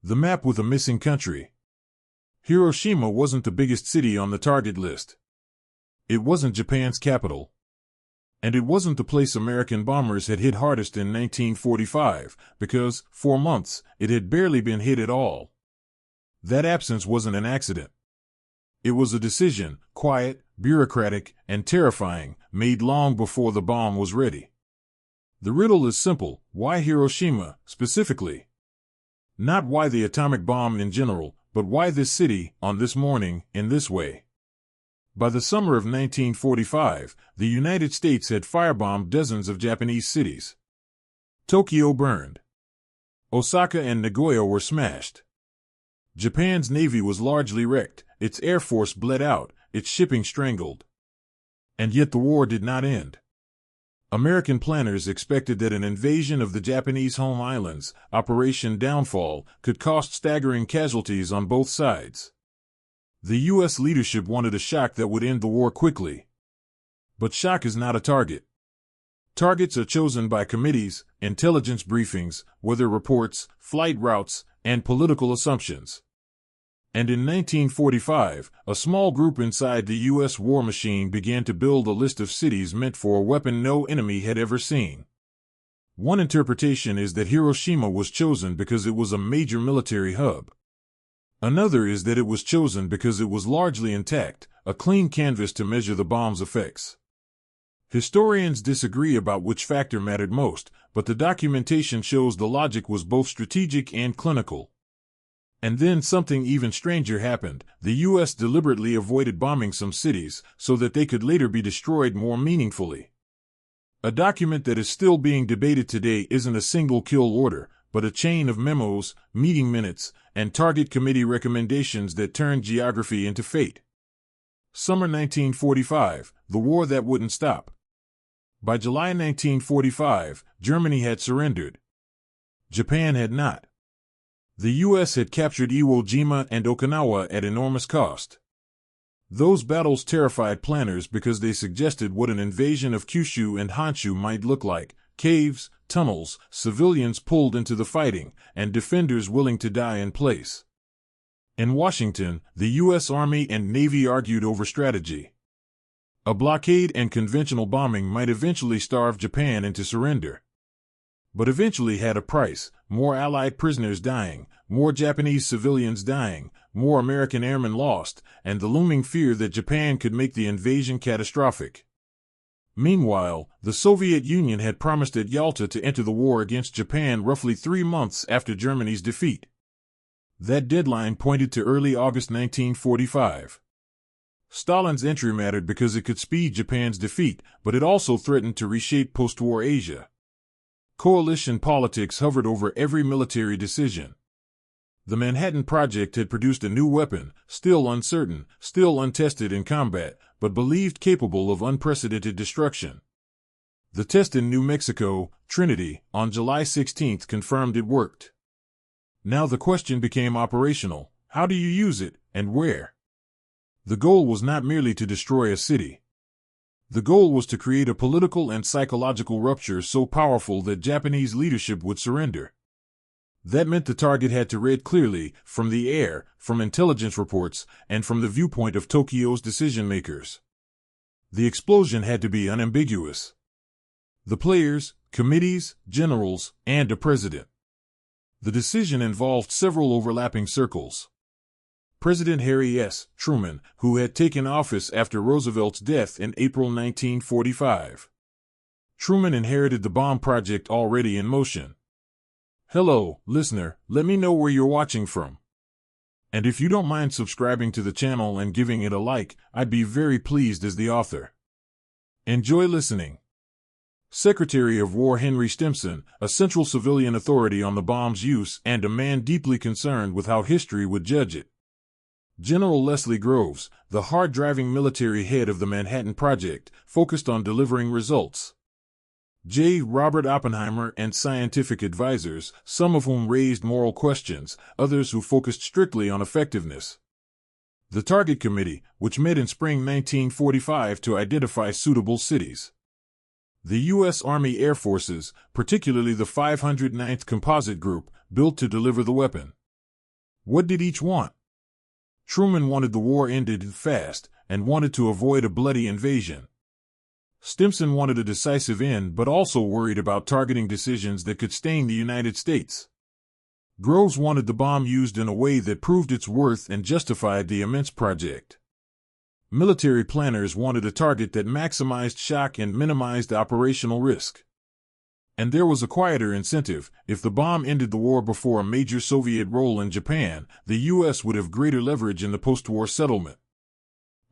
The map with a missing country. Hiroshima wasn't the biggest city on the target list. It wasn't Japan's capital. And it wasn't the place American bombers had hit hardest in 1945, because, for months, it had barely been hit at all. That absence wasn't an accident. It was a decision, quiet, bureaucratic, and terrifying, made long before the bomb was ready. The riddle is simple: why Hiroshima, specifically? Not why the atomic bomb in general, but why this city, on this morning, in this way. By the summer of 1945, the United States had firebombed dozens of Japanese cities. Tokyo burned. Osaka and Nagoya were smashed. Japan's navy was largely wrecked, its air force bled out, its shipping strangled. And yet the war did not end. American planners expected that an invasion of the Japanese home islands, Operation Downfall, could cost staggering casualties on both sides. The U.S. leadership wanted a shock that would end the war quickly. But shock is not a target. Targets are chosen by committees, intelligence briefings, weather reports, flight routes, and political assumptions. And in 1945, a small group inside the U.S. war machine began to build a list of cities meant for a weapon no enemy had ever seen. One interpretation is that Hiroshima was chosen because it was a major military hub. Another is that it was chosen because it was largely intact, a clean canvas to measure the bomb's effects. Historians disagree about which factor mattered most, but the documentation shows the logic was both strategic and clinical. And then something even stranger happened. The U.S. deliberately avoided bombing some cities so that they could later be destroyed more meaningfully. A document that is still being debated today isn't a single kill order, but a chain of memos, meeting minutes, and target committee recommendations that turned geography into fate. Summer 1945, the war that wouldn't stop. By July 1945, Germany had surrendered. Japan had not. The U.S. had captured Iwo Jima and Okinawa at enormous cost. Those battles terrified planners because they suggested what an invasion of Kyushu and Honshu might look like: caves, tunnels, civilians pulled into the fighting, and defenders willing to die in place. In Washington, the U.S. Army and Navy argued over strategy. A blockade and conventional bombing might eventually starve Japan into surrender. But eventually had a price: more Allied prisoners dying, more Japanese civilians dying, more American airmen lost, and the looming fear that Japan could make the invasion catastrophic. Meanwhile, the Soviet Union had promised at Yalta to enter the war against Japan roughly 3 months after Germany's defeat. That deadline pointed to early August 1945. Stalin's entry mattered because it could speed Japan's defeat, but it also threatened to reshape post-war Asia. Coalition politics hovered over every military decision. The Manhattan Project had produced a new weapon, still uncertain, still untested in combat, but believed capable of unprecedented destruction. The test in New Mexico, Trinity, on July 16 confirmed it worked. Now the question became operational: how do you use it, and where? The goal was not merely to destroy a city. The goal was to create a political and psychological rupture so powerful that Japanese leadership would surrender. That meant the target had to read clearly, from the air, from intelligence reports, and from the viewpoint of Tokyo's decision-makers. The explosion had to be unambiguous. The players, committees, generals, and a president. The decision involved several overlapping circles. President Harry S. Truman, who had taken office after Roosevelt's death in April 1945. Truman inherited the bomb project already in motion. Hello, listener, let me know where you're watching from. And if you don't mind subscribing to the channel and giving it a like, I'd be very pleased as the author. Enjoy listening. Secretary of War Henry Stimson, a central civilian authority on the bomb's use and a man deeply concerned with how history would judge it. General Leslie Groves, the hard-driving military head of the Manhattan Project, focused on delivering results. J. Robert Oppenheimer and scientific advisors, some of whom raised moral questions, others who focused strictly on effectiveness. The Target Committee, which met in spring 1945 to identify suitable cities. The U.S. Army Air Forces, particularly the 509th Composite Group, built to deliver the weapon. What did each want? Truman wanted the war ended fast and wanted to avoid a bloody invasion. Stimson wanted a decisive end but also worried about targeting decisions that could stain the United States. Groves wanted the bomb used in a way that proved its worth and justified the immense project. Military planners wanted a target that maximized shock and minimized operational risk. And there was a quieter incentive. If the bomb ended the war before a major Soviet role in Japan, the U.S. would have greater leverage in the post-war settlement.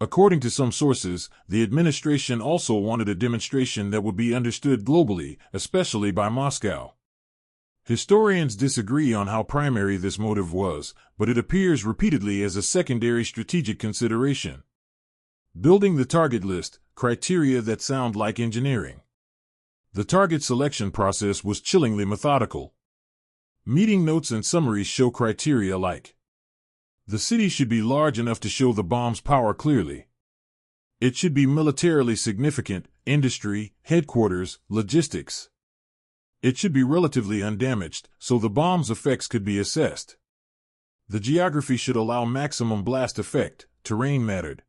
According to some sources, the administration also wanted a demonstration that would be understood globally, especially by Moscow. Historians disagree on how primary this motive was, but it appears repeatedly as a secondary strategic consideration. Building the target list, criteria that sound like engineering. The target selection process was chillingly methodical. Meeting notes and summaries show criteria like: the city should be large enough to show the bomb's power clearly. It should be militarily significant, industry, headquarters, logistics. It should be relatively undamaged, so the bomb's effects could be assessed. The geography should allow maximum blast effect, terrain mattered.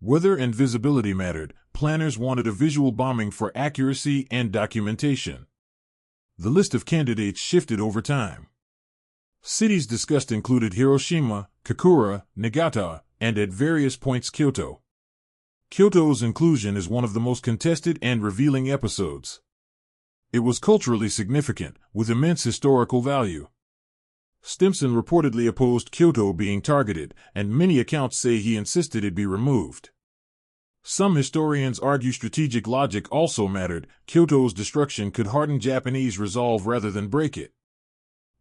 Weather and visibility mattered. Planners wanted a visual bombing for accuracy and documentation. The list of candidates shifted over time. Cities discussed included Hiroshima, Kokura, Nagasaki, and at various points Kyoto. Kyoto's inclusion is one of the most contested and revealing episodes. It was culturally significant, with immense historical value. Stimson reportedly opposed Kyoto being targeted, and many accounts say he insisted it be removed. Some historians argue strategic logic also mattered. Kyoto's destruction could harden Japanese resolve rather than break it.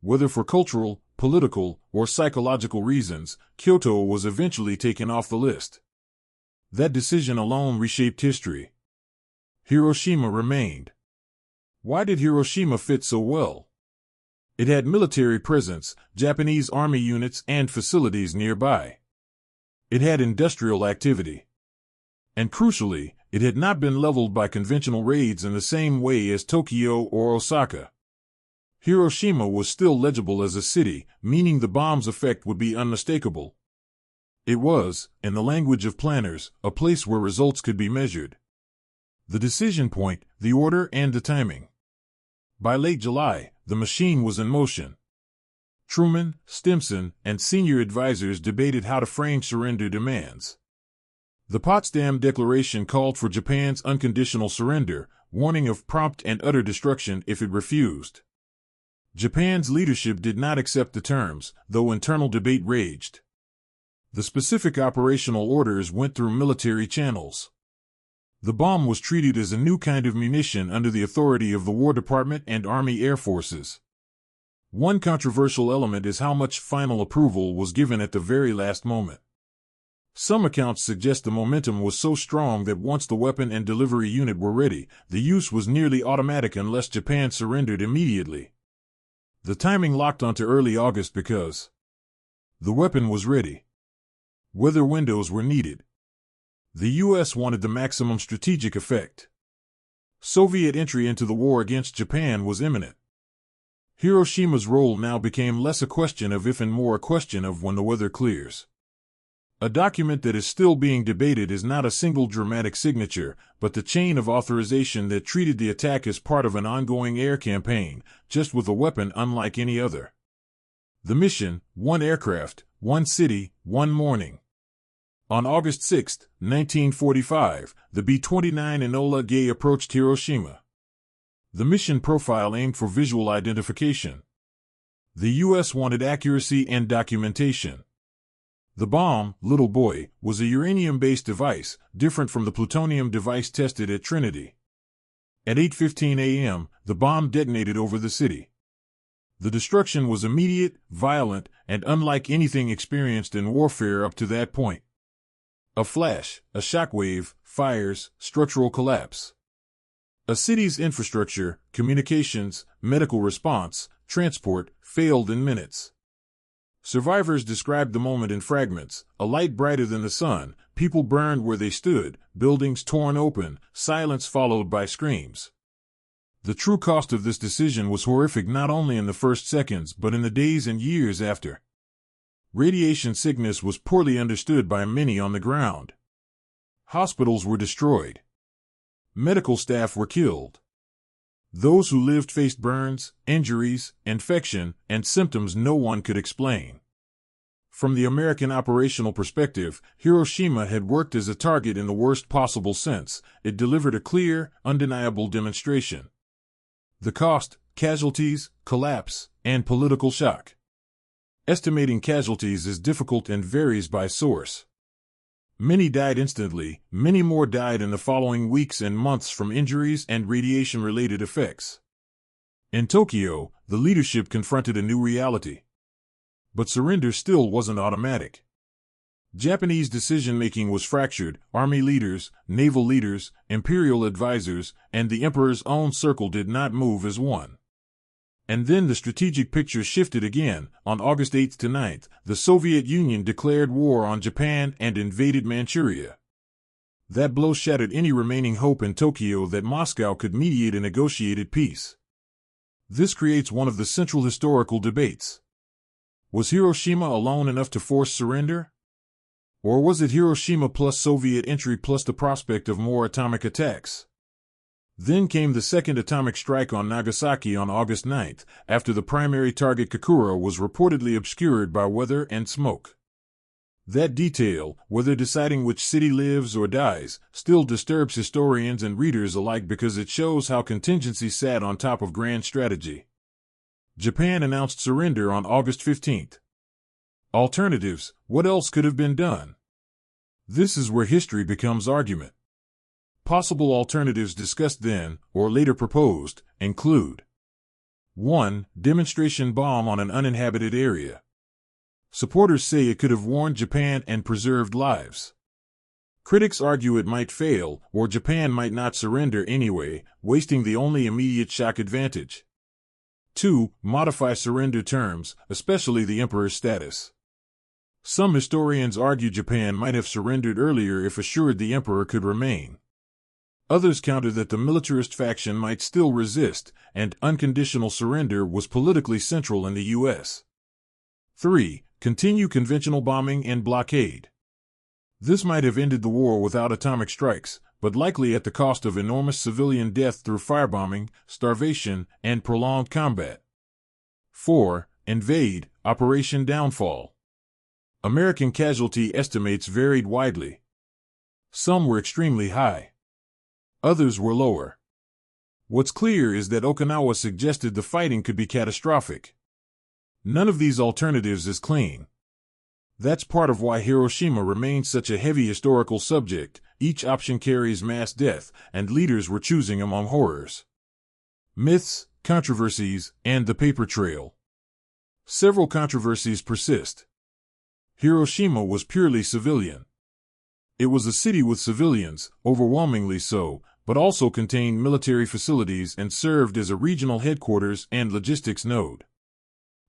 Whether for cultural, political, or psychological reasons, Kyoto was eventually taken off the list. That decision alone reshaped history. Hiroshima remained. Why did Hiroshima fit so well? It had military presence, Japanese army units and facilities nearby. It had industrial activity. And crucially, it had not been leveled by conventional raids in the same way as Tokyo or Osaka. Hiroshima was still legible as a city, meaning the bomb's effect would be unmistakable. It was, in the language of planners, a place where results could be measured. The decision point, the order, and the timing. By late July, the machine was in motion. Truman, Stimson, and senior advisors debated how to frame surrender demands. The Potsdam Declaration called for Japan's unconditional surrender, warning of prompt and utter destruction if it refused. Japan's leadership did not accept the terms, though internal debate raged. The specific operational orders went through military channels. The bomb was treated as a new kind of munition under the authority of the War Department and Army Air Forces. One controversial element is how much final approval was given at the very last moment. Some accounts suggest the momentum was so strong that once the weapon and delivery unit were ready, the use was nearly automatic unless Japan surrendered immediately. The timing locked onto early August because the weapon was ready. Weather windows were needed. The U.S. wanted the maximum strategic effect. Soviet entry into the war against Japan was imminent. Hiroshima's role now became less a question of if and more a question of when the weather clears. A document that is still being debated is not a single dramatic signature, but the chain of authorization that treated the attack as part of an ongoing air campaign, just with a weapon unlike any other. The mission: one aircraft, one city, one morning. On August 6, 1945, the B-29 Enola Gay approached Hiroshima. The mission profile aimed for visual identification. The U.S. wanted accuracy and documentation. The bomb, Little Boy, was a uranium-based device, different from the plutonium device tested at Trinity. At 8:15 a.m., the bomb detonated over the city. The destruction was immediate, violent, and unlike anything experienced in warfare up to that point. A flash, a shockwave, fires, structural collapse. A city's infrastructure, communications, medical response, transport, failed in minutes. Survivors described the moment in fragments: a light brighter than the sun, people burned where they stood, buildings torn open, silence followed by screams. The true cost of this decision was horrific not only in the first seconds but in the days and years after. Radiation sickness was poorly understood by many on the ground. Hospitals were destroyed. Medical staff were killed. Those who lived faced burns, injuries, infection, and symptoms no one could explain. From the American operational perspective, Hiroshima had worked as a target in the worst possible sense. It delivered a clear, undeniable demonstration. The cost, casualties, collapse, and political shock. Estimating casualties is difficult and varies by source. Many died instantly, many more died in the following weeks and months from injuries and radiation-related effects. In Tokyo, the leadership confronted a new reality. But surrender still wasn't automatic. Japanese decision-making was fractured. Army leaders, naval leaders, imperial advisors, and the emperor's own circle did not move as one. And then the strategic picture shifted again. On August 8th to 9th, the Soviet Union declared war on Japan and invaded Manchuria. That blow shattered any remaining hope in Tokyo that Moscow could mediate a negotiated peace. This creates one of the central historical debates. Was Hiroshima alone enough to force surrender? Or was it Hiroshima plus Soviet entry plus the prospect of more atomic attacks? Then came the second atomic strike on Nagasaki on August 9th, after the primary target Kokura was reportedly obscured by weather and smoke. That detail, whether deciding which city lives or dies, still disturbs historians and readers alike because it shows how contingency sat on top of grand strategy. Japan announced surrender on August 15th. Alternatives: what else could have been done? This is where history becomes argument. Possible alternatives discussed then, or later proposed, include 1. Demonstration bomb on an uninhabited area. Supporters say it could have warned Japan and preserved lives. Critics argue it might fail, or Japan might not surrender anyway, wasting the only immediate shock advantage. 2. Modify surrender terms, especially the emperor's status. Some historians argue Japan might have surrendered earlier if assured the emperor could remain. Others counter that the militarist faction might still resist, and unconditional surrender was politically central in the U.S. 3. Continue conventional bombing and blockade. This might have ended the war without atomic strikes, but likely at the cost of enormous civilian death through firebombing, starvation, and prolonged combat. 4. Invade, Operation Downfall. American casualty estimates varied widely. Some were extremely high. Others were lower. What's clear is that Okinawa suggested the fighting could be catastrophic. None of these alternatives is clean. That's part of why Hiroshima remains such a heavy historical subject. Each option carries mass death, and leaders were choosing among horrors. Myths, controversies, and the paper trail. Several controversies persist. Hiroshima was purely civilian. It was a city with civilians, overwhelmingly so, but also contained military facilities and served as a regional headquarters and logistics node.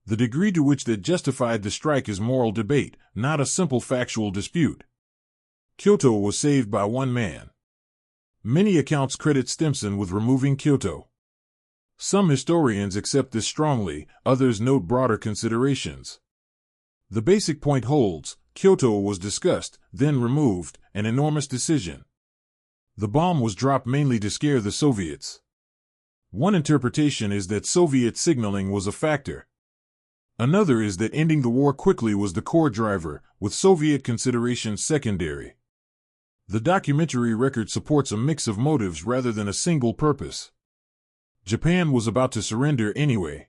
The degree to which that justified the strike is moral debate, not a simple factual dispute. Kyoto was saved by one man. Many accounts credit Stimson with removing Kyoto. Some historians accept this strongly, others note broader considerations. The basic point holds: Kyoto was discussed, then removed, an enormous decision. The bomb was dropped mainly to scare the Soviets. One interpretation is that Soviet signaling was a factor. Another is that ending the war quickly was the core driver, with Soviet considerations secondary. The documentary record supports a mix of motives rather than a single purpose. Japan was about to surrender anyway.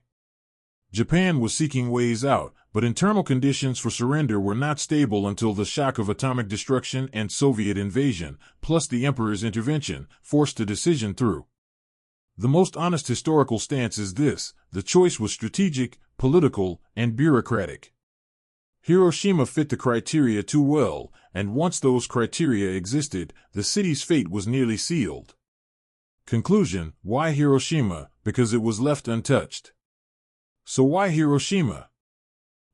Japan was seeking ways out, but internal conditions for surrender were not stable until the shock of atomic destruction and Soviet invasion, plus the emperor's intervention, forced the decision through. The most honest historical stance is this: the choice was strategic, political, and bureaucratic. Hiroshima fit the criteria too well, and once those criteria existed, the city's fate was nearly sealed. Conclusion: why Hiroshima? Because it was left untouched. So why Hiroshima?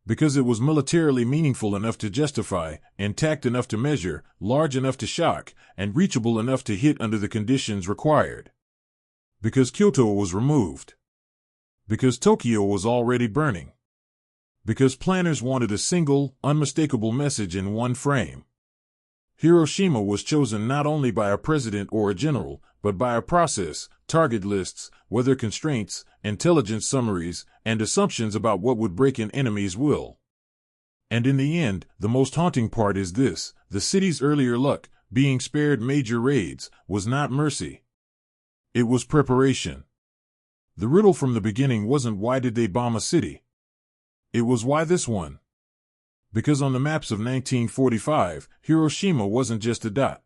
Because it was militarily meaningful enough to justify, intact enough to measure, large enough to shock, and reachable enough to hit under the conditions required. Because Kyoto was removed. Because Tokyo was already burning. Because planners wanted a single, unmistakable message in one frame. Hiroshima was chosen not only by a president or a general, but by a process, target lists, weather constraints, intelligence summaries, and assumptions about what would break an enemy's will. And in the end, the most haunting part is this: the city's earlier luck, being spared major raids, was not mercy. It was preparation. The riddle from the beginning wasn't why did they bomb a city. It was why this one. Because on the maps of 1945, Hiroshima wasn't just a dot.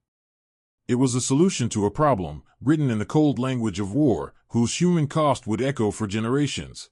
It was a solution to a problem, written in the cold language of war, whose human cost would echo for generations.